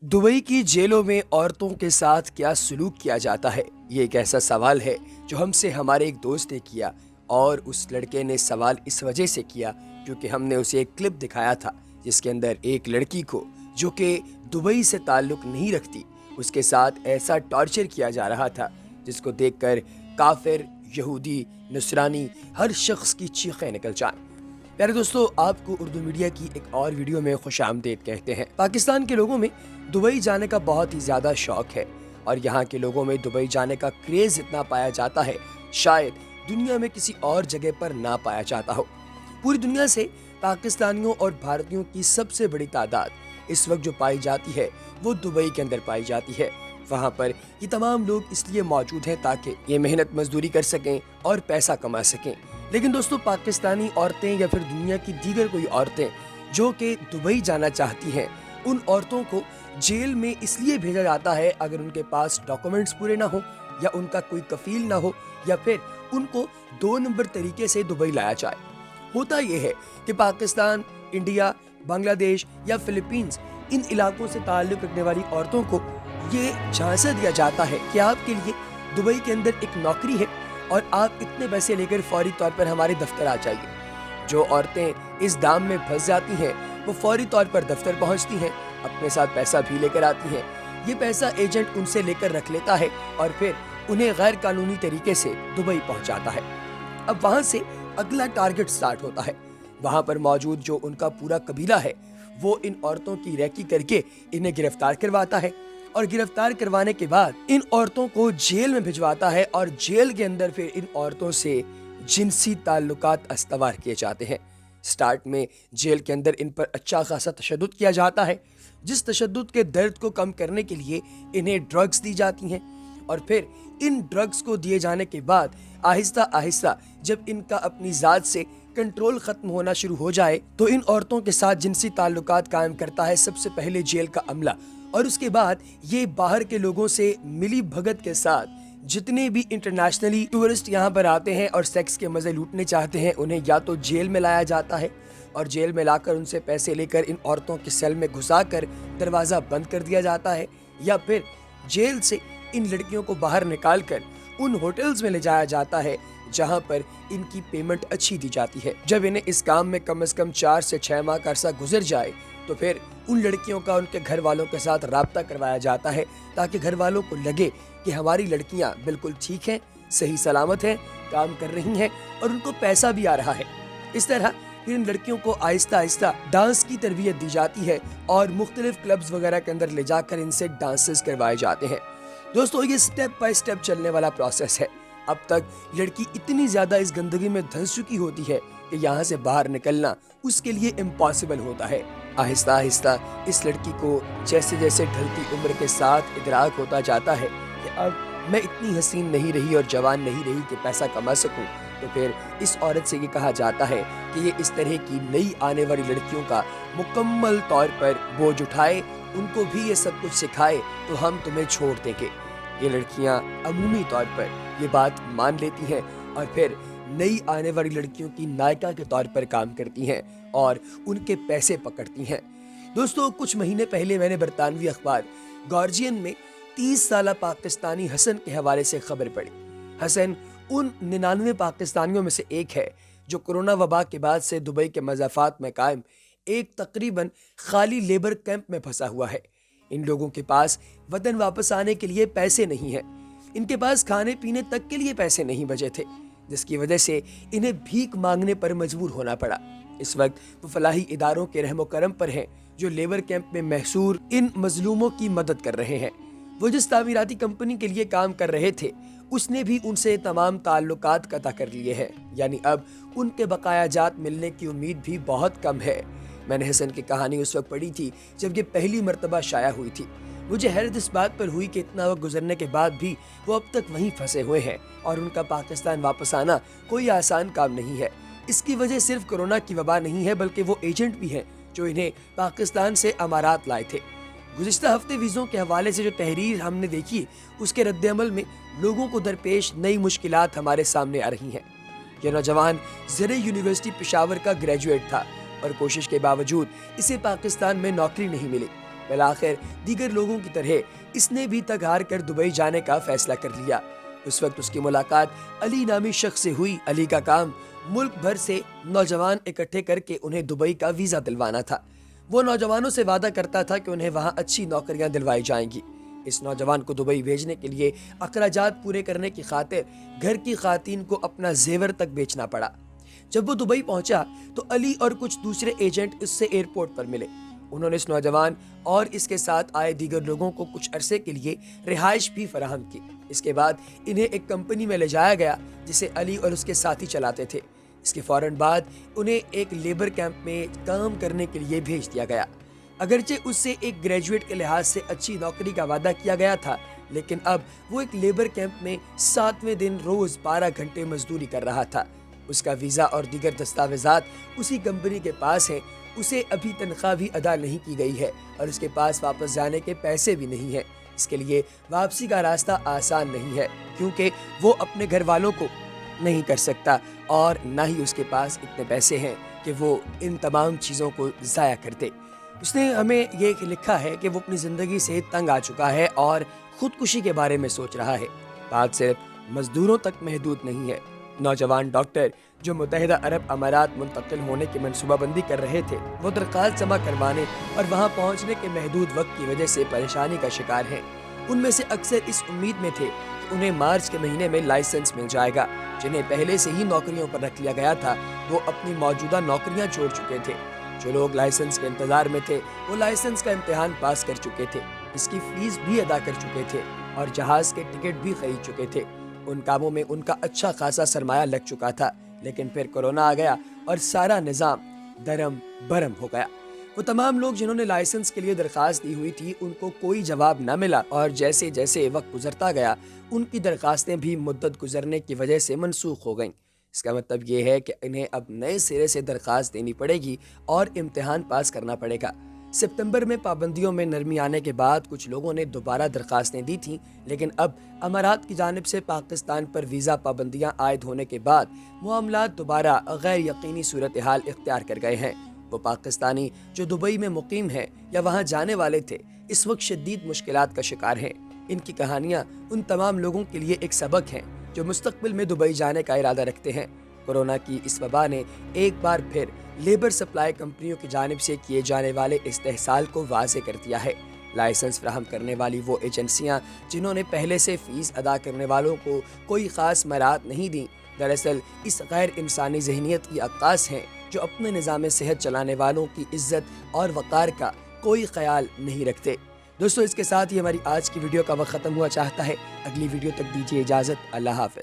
Dubai की जेलों में औरतों के साथ क्या सलूक किया जाता है, ये एक ऐसा सवाल है जो हमसे हमारे एक दोस्त ने किया। और उस लड़के ने सवाल इस वजह से किया क्योंकि हमने उसे एक क्लिप दिखाया था जिसके अंदर एक लड़की को, जो कि दुबई से ताल्लुक नहीं रखती, उसके साथ ऐसा टॉर्चर किया जा रहा था जिसको देखकर काफिर, यहूदी, नसरानी हर शख्स की चीखें निकल जाएं। प्यारे दोस्तों, आपको उर्दू मीडिया की एक और वीडियो में खुशामदीद कहते हैं। पाकिस्तान के लोगों में दुबई जाने का बहुत ही ज़्यादा शौक है और यहाँ के लोगों में दुबई जाने का क्रेज़ इतना पाया जाता है, शायद दुनिया में किसी और जगह पर ना पाया जाता हो। पूरी दुनिया से पाकिस्तानियों और भारतीयों की सबसे बड़ी तादाद इस वक्त जो पाई जाती है वो दुबई के अंदर पाई जाती है। वहाँ पर ये तमाम लोग इसलिए मौजूद हैं ताकि ये मेहनत मजदूरी कर सकें और पैसा कमा सकें। लेकिन दोस्तों, पाकिस्तानी औरतें या फिर दुनिया की दीगर कोई औरतें जो कि दुबई जाना चाहती हैं, उन औरतों को जेल में इसलिए भेजा जाता है अगर उनके पास डॉक्यूमेंट्स पूरे ना हो, या उनका कोई कफील ना हो, या फिर उनको 2 नंबर तरीके से दुबई लाया जाए। होता यह है कि पाकिस्तान, इंडिया, बांग्लादेश या फिलीपींस, इन इलाकों से ताल्लुक रखने वाली औरतों को ये झांसा दिया जाता है कि आपके लिए दुबई के अंदर एक नौकरी है और आप इतने पैसे लेकर फौरी तौर पर हमारे दफ्तर आ जाइए। जो औरतें इस दाम में फंस जाती हैं वो फौरी तौर पर दफ्तर पहुंचती हैं, अपने साथ पैसा भी लेकर आती हैं। ये पैसा एजेंट उनसे लेकर रख लेता है और फिर उन्हें गैर कानूनी तरीके से दुबई पहुंचाता है। अब वहां से अगला टारगेट स्टार्ट होता है। वहां पर मौजूद जो उनका पूरा कबीला है वो इन औरतों की रैकी करके इन्हें गिरफ्तार करवाता है और गिरफ्तार करवाने के बाद इन औरतों को जेल में भिजवाता है और जेल के अंदर फिर इन औरतों से जिनसी ताल्लुकात अस्तवार किए जाते हैं। स्टार्ट में जेल के अंदर इन पर अच्छा खासा तशद्दुद किया जाता है, जिस तशद्दुद के दर्द को कम करने के लिए इन्हें ड्रग्स दी जाती हैं और फिर इन ड्रग्स को दिए जाने के बाद आहिस्ता आहिस्ता जब इनका अपनी जात से कंट्रोल खत्म होना शुरू हो जाए तो इन औरतों के साथ जिनसी ताल्लुकात कायम करता है सबसे पहले जेल का अमला, और उसके बाद ये बाहर के लोगों से मिली भगत के साथ जितने भी इंटरनेशनली टूरिस्ट यहाँ पर आते हैं और सेक्स के मजे लूटने चाहते हैं, उन्हें या तो जेल में लाया जाता है और जेल में लाकर उनसे पैसे लेकर इन औरतों के सेल में घुसाकर दरवाज़ा बंद कर दिया जाता है, या फिर जेल से इन लड़कियों को बाहर निकाल कर उन होटल्स में ले जाया जाता है जहां पर इनकी पेमेंट अच्छी दी जाती है। जब इन्हें इस काम में कम से कम 4 से 6 माह का अरसा गुजर जाए तो फिर उन लड़कियों का उनके घर वालों के साथ राब्ता करवाया जाता है ताकि घर वालों को लगे कि हमारी लड़कियां बिल्कुल ठीक हैं, सही सलामत हैं, काम कर रही हैं और उनको पैसा भी आ रहा है। इस तरह फिर इन लड़कियों को आहिस्ता आहिस्ता डांस की तरबियत दी जाती है और मुख्तलिफ क्लब्स वगैरह के अंदर ले जाकर इनसे डांसेस करवाए जाते हैं। दोस्तों, ये स्टेप बाय स्टेप चलने वाला प्रोसेस है। अब तक लड़की इतनी ज्यादा इस गंदगी में धंस चुकी होती है कि यहाँ से बाहर निकलना उसके लिए इम्पॉसिबल होता है। आहिस्ता आहिस्ता इस लड़की को जैसे जैसे ढलती उम्र के साथ इदराक होता जाता है कि अब मैं इतनी हसीन नहीं रही और जवान नहीं रही कि पैसा कमा सकूं, तो फिर इस औरत से ये कहा जाता है कि ये इस तरह की नई आने वाली लड़कियों का मुकम्मल तौर पर बोझ उठाए, उनको भी ये सब कुछ सिखाए तो हम तुम्हें छोड़ देंगे। ये लड़कियां अमूमी तौर पर ये बात मान लेती हैं और फिर नई आने वाली लड़कियों की नायिका के तौर पर काम करती हैं और उनके पैसे पकड़ती हैं। दोस्तों, कुछ महीने पहले मैंने बरतानवी अखबार गार्जियन में 30 साला पाकिस्तानी हसन के हवाले से खबर पढ़ी। हसन उन 99 पाकिस्तानियों में से एक है जो कोरोना वबा के बाद से दुबई के मज़ाफ़ात में कायम एक तकरीबन खाली लेबर कैंप में फंसा हुआ है। इन लोगों के पास वतन वापस आने के लिए पैसे नहीं हैं, इनके पास खाने पीने तक के लिए पैसे नहीं बचे थे, जिसकी वजह से इन्हें भीख मांगने पर मजबूर होना पड़ा। इस वक्त वो फलाही इदारों के रहमो करम पर हैं जो लेबर कैंप में महसूर इन मजलूमों की मदद कर रहे हैं। वो जिस तामीराती कंपनी के लिए काम कर रहे थे उसने भी उनसे तमाम ताल्लुकात कता कर लिए हैं, यानी अब उनके बकाया जात मिलने की उम्मीद भी बहुत कम है। मैंने हसन की कहानी उस वक्त पढ़ी थी जब ये पहली मर्तबा शाया हुई थी। मुझे हैरत इस बात पर हुई कि इतना वक्त गुजरने के बाद भी वो अब तक वहीं फंसे हुए हैं और उनका पाकिस्तान वापस आना कोई आसान काम नहीं है। इसकी वजह सिर्फ कोरोना की वबा नहीं है, बल्कि वो एजेंट भी हैं जो इन्हें पाकिस्तान से अमारात लाए थे। गुज़िश्ता हफ्ते वीज़ों के हवाले से जो तहरीर हमने देखी, उसके रद्द-ए-अमल में लोगों को दरपेश नई मुश्किलात हमारे सामने आ रही हैं। यह नौजवान ज़र यूनिवर्सिटी पेशावर का ग्रेजुएट था और कोशिश के बावजूद इसे पाकिस्तान में नौकरी नहीं मिली। بالآخر دیگر لوگوں کی طرح اس نے بھی تگ ہار کر دبئی جانے کا فیصلہ کر لیا۔ اس وقت اس کی ملاقات علی نامی شخص سے ہوئی۔ علی کا کام ملک بھر سے نوجوان اکٹھے کر کے انہیں دبئی کا ویزا دلوانا تھا۔ وہ نوجوانوں سے وعدہ کرتا تھا کہ انہیں وہاں اچھی نوکریاں دلوائی جائیں گی۔ اس نوجوان کو دبئی بھیجنے کے لیے اخراجات پورے کرنے کی خاطر گھر کی خواتین کو اپنا زیور تک بیچنا پڑا۔ جب وہ دبئی پہنچا تو علی اور کچھ دوسرے ایجنٹ اس سے ایئرپورٹ پر ملے۔ انہوں نے اس نوجوان اور اس کے ساتھ آئے دیگر لوگوں کو کچھ عرصے کے لیے رہائش بھی فراہم کی۔ اس کے بعد انہیں ایک کمپنی میں لے جایا گیا جسے علی اور اس کے ساتھی چلاتے تھے۔ اس کے فوراً بعد انہیں ایک لیبر کیمپ میں کام کرنے کے لیے بھیج دیا گیا۔ اگرچہ اس سے ایک گریجویٹ کے لحاظ سے اچھی نوکری کا وعدہ کیا گیا تھا، لیکن اب وہ ایک لیبر کیمپ میں 7ویں دن روز 12 گھنٹے مزدوری کر رہا تھا۔ اس کا ویزا اور دیگر دستاویزات اسی کمپنی کے پاس ہیں۔ اسے ابھی تنخواہ بھی ادا نہیں کی گئی ہے اور اس کے پاس واپس جانے کے پیسے بھی نہیں ہیں۔ اس کے لیے واپسی کا راستہ آسان نہیں ہے کیونکہ وہ اپنے گھر والوں کو نہیں کر سکتا اور نہ ہی اس کے پاس اتنے پیسے ہیں کہ وہ ان تمام چیزوں کو ضائع کر دے۔ اس نے ہمیں یہ لکھا ہے کہ وہ اپنی زندگی سے تنگ آ چکا ہے اور خودکشی کے بارے میں سوچ رہا ہے۔ بات صرف مزدوروں تک محدود نہیں ہے۔ نوجوان ڈاکٹر جو متحدہ عرب امارات منتقل ہونے کی منصوبہ بندی کر رہے تھے، وہ درخواست جمع کروانے اور وہاں پہنچنے کے محدود وقت کی وجہ سے پریشانی کا شکار ہیں۔ ان میں سے اکثر اس امید میں تھے کہ انہیں مارچ کے مہینے میں لائسنس مل جائے گا۔ جنہیں پہلے سے ہی نوکریوں پر رکھ لیا گیا تھا، وہ اپنی موجودہ نوکریاں چھوڑ چکے تھے۔ جو لوگ لائسنس کے انتظار میں تھے، وہ لائسنس کا امتحان پاس کر چکے تھے، اس کی فیس بھی ادا کر چکے تھے اور جہاز کے ٹکٹ بھی خرید چکے تھے۔ ان کاموں میں ان کا اچھا خاصا سرمایہ لگ چکا تھا، لیکن پھر کورونا آ گیا اور سارا نظام درم برم ہو گیا۔ وہ تمام لوگ جنہوں نے لائسنس کے لیے درخواست دی ہوئی تھی، ان کو کوئی جواب نہ ملا اور جیسے جیسے وقت گزرتا گیا، ان کی درخواستیں بھی مدت گزرنے کی وجہ سے منسوخ ہو گئیں۔ اس کا مطلب یہ ہے کہ انہیں اب نئے سرے سے درخواست دینی پڑے گی اور امتحان پاس کرنا پڑے گا۔ ستمبر میں پابندیوں میں نرمی آنے کے بعد کچھ لوگوں نے دوبارہ درخواستیں دی تھیں، لیکن اب امارات کی جانب سے پاکستان پر ویزا پابندیاں عائد ہونے کے بعد معاملات دوبارہ غیر یقینی صورتحال اختیار کر گئے ہیں۔ وہ پاکستانی جو دبئی میں مقیم ہیں یا وہاں جانے والے تھے، اس وقت شدید مشکلات کا شکار ہیں۔ ان کی کہانیاں ان تمام لوگوں کے لیے ایک سبق ہیں جو مستقبل میں دبئی جانے کا ارادہ رکھتے ہیں۔ کورونا کی اس وبا نے ایک بار پھر لیبر سپلائی کمپنیوں کی جانب سے کیے جانے والے استحصال کو واضح کر دیا ہے۔ لائسنس فراہم کرنے والی وہ ایجنسیاں جنہوں نے پہلے سے فیس ادا کرنے والوں کو کوئی خاص مراعات نہیں دیں، دراصل اس غیر انسانی ذہنیت کی عکاس ہیں جو اپنے نظام صحت چلانے والوں کی عزت اور وقار کا کوئی خیال نہیں رکھتے۔ دوستو، اس کے ساتھ ہی ہماری آج کی ویڈیو کا وقت ختم ہوا چاہتا ہے۔ اگلی ویڈیو تک دیجیے اجازت۔ اللہ حافظ۔